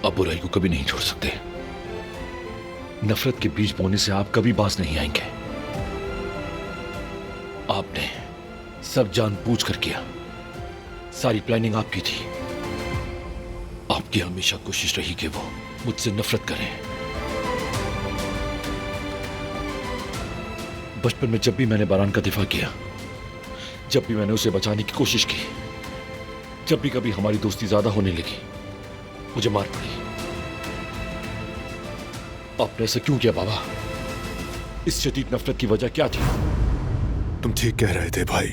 आप बुराई को कभी नहीं छोड़ सकते। नफरत के बीज बोने से आप कभी बाज नहीं आएंगे। आपने सब जानबूझ कर किया, सारी प्लानिंग आपकी थी। आपकी हमेशा कोशिश रही कि वो मुझसे नफरत करें। बचपन में जब भी मैंने बारान का दिफा किया, जब भी मैंने उसे बचाने की कोशिश की, जब भी कभी हमारी दोस्ती ज्यादा होने लगी, मुझे मार पड़ी। आपने ऐसा क्यों किया बाबा? इस शदीद नफरत की वजह क्या थी? तुम ठीक कह रहे थे भाई।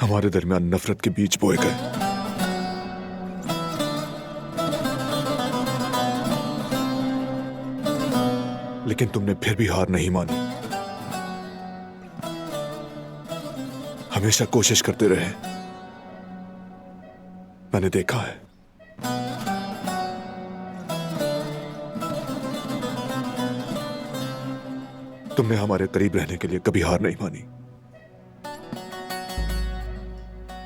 हमारे दरमियान नफरत के बीज बोए गए। लेकिन तुमने फिर भी हार नहीं मानी, हमेशा कोशिश करते रहे। मैंने देखा है। तुमने हमारे करीब रहने के लिए कभी हार नहीं मानी।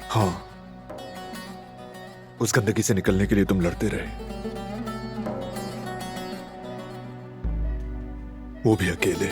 हाँ, उस गंदगी से निकलने के लिए तुम लड़ते रहे, वो भी अकेले।